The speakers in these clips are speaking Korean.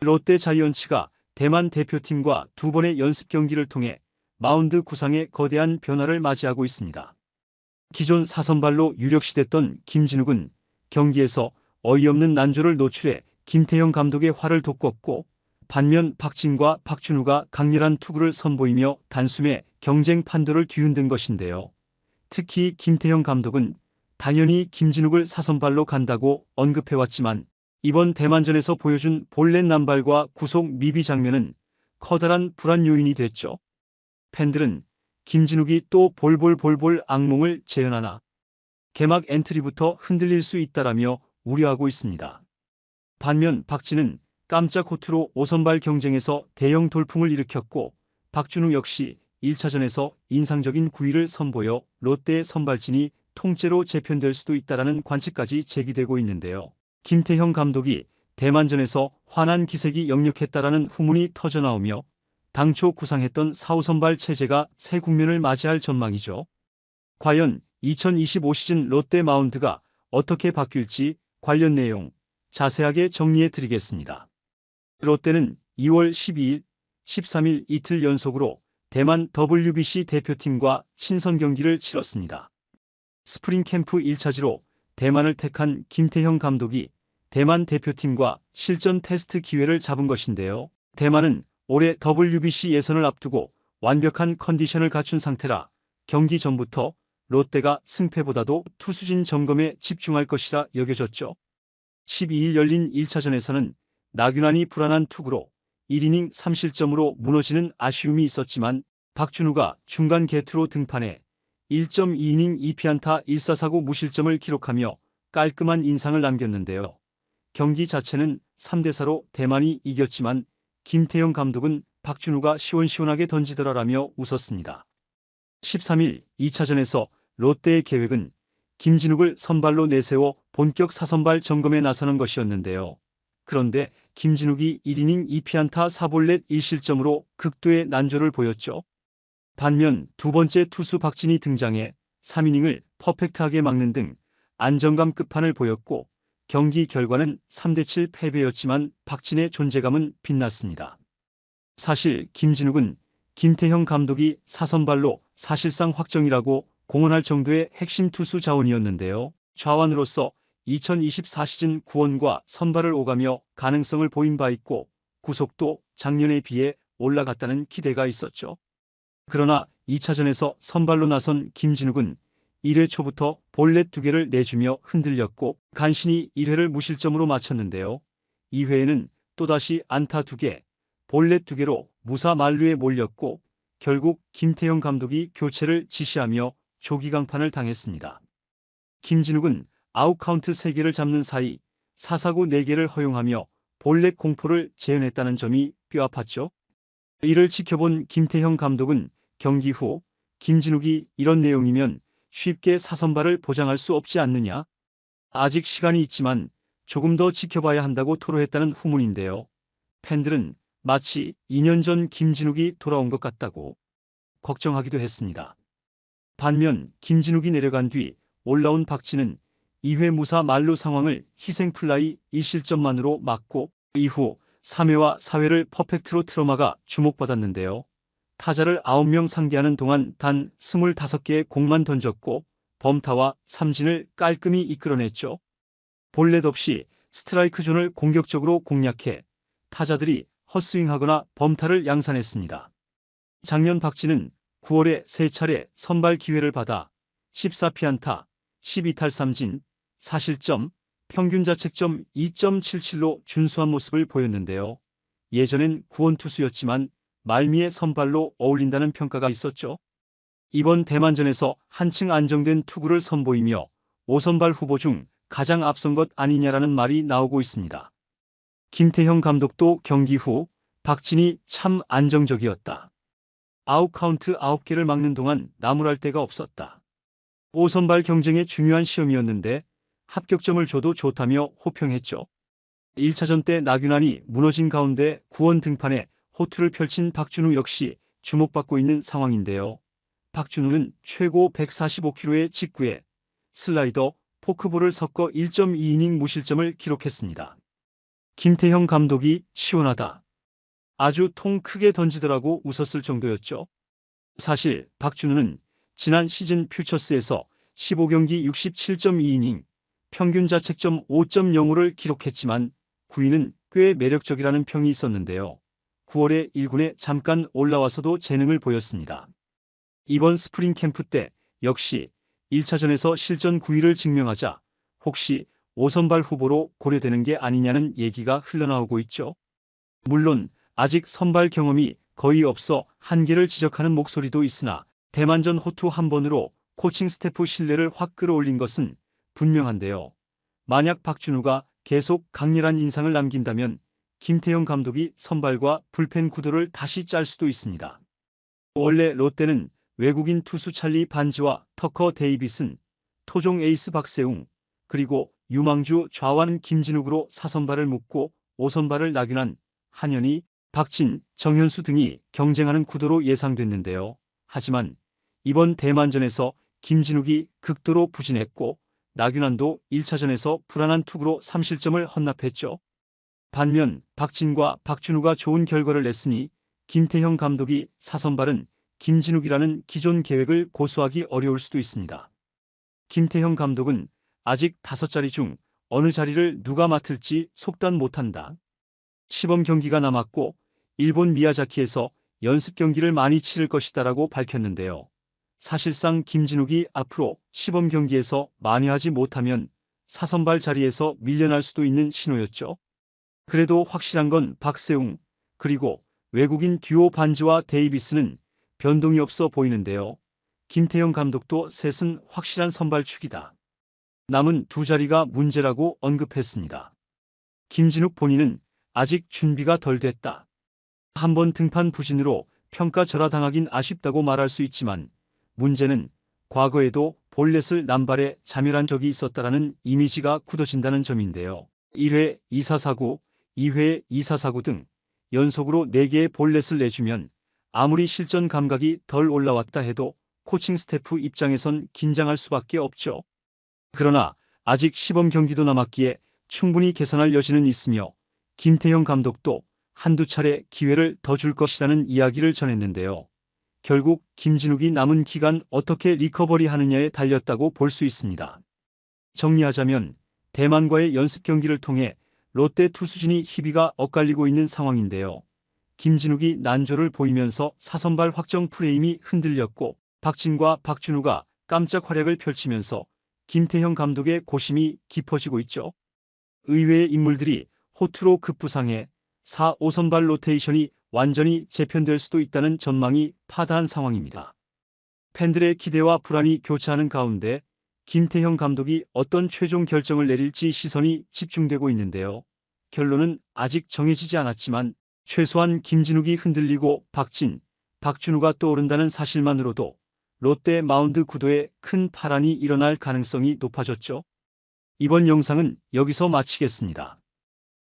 롯데 자이언츠가 대만 대표팀과 두 번의 연습 경기를 통해 마운드 구상에 거대한 변화를 맞이하고 있습니다. 기존 4선발로 유력시됐던 김진욱은 경기에서 어이없는 난조를 노출해 김태형 감독의 화를 돋궜고, 반면 박진과 박준우가 강렬한 투구를 선보이며 단숨에 경쟁 판도를 뒤흔든 것인데요. 특히 김태형 감독은 당연히 김진욱을 4선발로 간다고 언급해왔지만, 이번 대만전에서 보여준 볼넷 남발과 구속 미비 장면은 커다란 불안 요인이 됐죠. 팬들은 김진욱이 또 볼볼볼볼 악몽을 재현하나 개막 엔트리부터 흔들릴 수 있다라며 우려하고 있습니다. 반면 박진은 깜짝 호투로 5선발 경쟁에서 대형 돌풍을 일으켰고, 박준우 역시 1차전에서 인상적인 9위를 선보여 롯데의 선발진이 통째로 재편될 수도 있다라는 관측까지 제기되고 있는데요. 김태형 감독이 대만전에서 화난 기색이 역력했다라는 후문이 터져나오며 당초 구상했던 4, 5선발 체제가 새 국면을 맞이할 전망이죠. 과연 2025 시즌 롯데 마운드가 어떻게 바뀔지 관련 내용 자세하게 정리해 드리겠습니다. 롯데는 2월 12일, 13일 이틀 연속으로 대만 WBC 대표팀과 친선 경기를 치렀습니다. 스프링 캠프 1차지로 대만을 택한 김태형 감독이 대만 대표팀과 실전 테스트 기회를 잡은 것인데요. 대만은 올해 WBC 예선을 앞두고 완벽한 컨디션을 갖춘 상태라 경기 전부터 롯데가 승패보다도 투수진 점검에 집중할 것이라 여겨졌죠. 12일 열린 1차전에서는 나균환이 불안한 투구로 1이닝 3실점으로 무너지는 아쉬움이 있었지만, 박준우가 중간 개투로 등판해 1.2이닝 2피안타 1사사구 무실점을 기록하며 깔끔한 인상을 남겼는데요. 경기 자체는 3대4로 대만이 이겼지만 김태형 감독은 박준우가 시원시원하게 던지더라라며 웃었습니다. 13일 2차전에서 롯데의 계획은 김진욱을 선발로 내세워 본격 4선발 점검에 나서는 것이었는데요. 그런데 김진욱이 1이닝 2피안타 4볼넷 1실점으로 극도의 난조를 보였죠. 반면 두 번째 투수 박진이 등장해 3이닝을 퍼펙트하게 막는 등 안정감 끝판을 보였고, 경기 결과는 3대7 패배였지만 박진의 존재감은 빛났습니다. 사실 김진욱은 김태형 감독이 4선발로 사실상 확정이라고 공언할 정도의 핵심 투수 자원이었는데요. 좌완으로서 2024 시즌 구원과 선발을 오가며 가능성을 보인 바 있고, 구속도 작년에 비해 올라갔다는 기대가 있었죠. 그러나 2차전에서 선발로 나선 김진욱은 1회 초부터 볼넷 2개를 내주며 흔들렸고, 간신히 1회를 무실점으로 마쳤는데요. 2회에는 또다시 안타 2개, 볼넷 2개로 무사 만루에 몰렸고, 결국 김태형 감독이 교체를 지시하며 조기 강판을 당했습니다. 김진욱은 아웃카운트 3개를 잡는 사이 4사구 4개를 허용하며 볼넷 공포를 재현했다는 점이 뼈아팠죠. 이를 지켜본 김태형 감독은 경기 후 김진욱이 이런 내용이면 쉽게 4선발을 보장할 수 없지 않느냐? 아직 시간이 있지만 조금 더 지켜봐야 한다고 토로했다는 후문인데요. 팬들은 마치 2년 전 김진욱이 돌아온 것 같다고 걱정하기도 했습니다. 반면 김진욱이 내려간 뒤 올라온 박진은 2회 무사 만루 상황을 희생플라이 1실점만으로 막고, 이후 3회와 4회를 퍼펙트로 틀어막아 주목받았는데요. 타자를 9명 상대하는 동안 단 25개의 공만 던졌고 범타와 삼진을 깔끔히 이끌어냈죠. 볼넷 없이 스트라이크 존을 공격적으로 공략해 타자들이 헛스윙하거나 범타를 양산했습니다. 작년 박진은 9월에 3차례 선발 기회를 받아 14피안타, 12탈삼진, 4실점, 평균 자책점 2.77로 준수한 모습을 보였는데요. 예전엔 구원투수였지만 말미에 선발로 어울린다는 평가가 있었죠. 이번 대만전에서 한층 안정된 투구를 선보이며 5선발 후보 중 가장 앞선 것 아니냐라는 말이 나오고 있습니다. 김태형 감독도 경기 후 박진이 참 안정적이었다. 아웃카운트 9개를 막는 동안 나무랄 데가 없었다. 5선발 경쟁의 중요한 시험이었는데 합격점을 줘도 좋다며 호평했죠. 1차전 때 나균환이 무너진 가운데 구원 등판에 호투를 펼친 박준우 역시 주목받고 있는 상황인데요. 박준우는 최고 145km의 직구에 슬라이더, 포크볼을 섞어 1.2이닝 무실점을 기록했습니다. 김태형 감독이 시원하다. 아주 통 크게 던지더라고 웃었을 정도였죠. 사실 박준우는 지난 시즌 퓨처스에서 15경기 67.2이닝, 평균 자책점 5.05를 기록했지만 9위는 꽤 매력적이라는 평이 있었는데요. 9월에 1군에 잠깐 올라와서도 재능을 보였습니다. 이번 스프링 캠프 때 역시 1차전에서 실전 9위를 증명하자 혹시 5선발 후보로 고려되는 게 아니냐는 얘기가 흘러나오고 있죠. 물론 아직 선발 경험이 거의 없어 한계를 지적하는 목소리도 있으나 대만전 호투 한 번으로 코칭 스태프 신뢰를 확 끌어올린 것은 분명한데요. 만약 박준우가 계속 강렬한 인상을 남긴다면 김태형 감독이 선발과 불펜 구도를 다시 짤 수도 있습니다. 원래 롯데는 외국인 투수 찰리 반지와 터커 데이비슨, 토종 에이스 박세웅, 그리고 유망주 좌완 김진욱으로 4선발을 묶고 5선발을 나균환, 한현희, 박진, 정현수 등이 경쟁하는 구도로 예상됐는데요. 하지만 이번 대만전에서 김진욱이 극도로 부진했고 나균환도 1차전에서 불안한 투구로 3실점을 헌납했죠. 반면 박진과 박준우가 좋은 결과를 냈으니 김태형 감독이 4선발은 김진욱이라는 기존 계획을 고수하기 어려울 수도 있습니다. 김태형 감독은 아직 5자리 중 어느 자리를 누가 맡을지 속단 못한다. 시범 경기가 남았고 일본 미야자키에서 연습 경기를 많이 치를 것이다라고 밝혔는데요. 사실상 김진욱이 앞으로 시범 경기에서 만회하지 못하면 4선발 자리에서 밀려날 수도 있는 신호였죠. 그래도 확실한 건 박세웅, 그리고 외국인 듀오 반지와 데이비스는 변동이 없어 보이는데요. 김태형 감독도 셋은 확실한 선발축이다. 남은 두 자리가 문제라고 언급했습니다. 김진욱 본인은 아직 준비가 덜 됐다. 한번 등판 부진으로 평가절하당하긴 아쉽다고 말할 수 있지만 문제는 과거에도 볼넷을 남발해 자멸한 적이 있었다라는 이미지가 굳어진다는 점인데요. 1회 2사4구, 2회 2사4구 등 연속으로 4개의 볼넷을 내주면 아무리 실전 감각이 덜 올라왔다 해도 코칭 스태프 입장에선 긴장할 수밖에 없죠. 그러나 아직 시범 경기도 남았기에 충분히 개선할 여지는 있으며 김태형 감독도 한두 차례 기회를 더 줄 것이라는 이야기를 전했는데요. 결국 김진욱이 남은 기간 어떻게 리커버리하느냐에 달렸다고 볼 수 있습니다. 정리하자면 대만과의 연습 경기를 통해 롯데 투수진이 희비가 엇갈리고 있는 상황인데요. 김진욱이 난조를 보이면서 4선발 확정 프레임이 흔들렸고 박진과 박준우가 깜짝 활약을 펼치면서 김태형 감독의 고심이 깊어지고 있죠. 의외의 인물들이 호투로 급부상해 4, 5선발 로테이션이 완전히 재편될 수도 있다는 전망이 파다한 상황입니다. 팬들의 기대와 불안이 교차하는 가운데 김태형 감독이 어떤 최종 결정을 내릴지 시선이 집중되고 있는데요. 결론은 아직 정해지지 않았지만 최소한 김진욱이 흔들리고 박진, 박준우가 떠오른다는 사실만으로도 롯데 마운드 구도에 큰 파란이 일어날 가능성이 높아졌죠. 이번 영상은 여기서 마치겠습니다.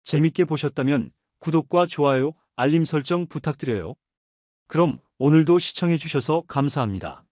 재밌게 보셨다면 구독과 좋아요, 알림 설정 부탁드려요. 그럼 오늘도 시청해주셔서 감사합니다.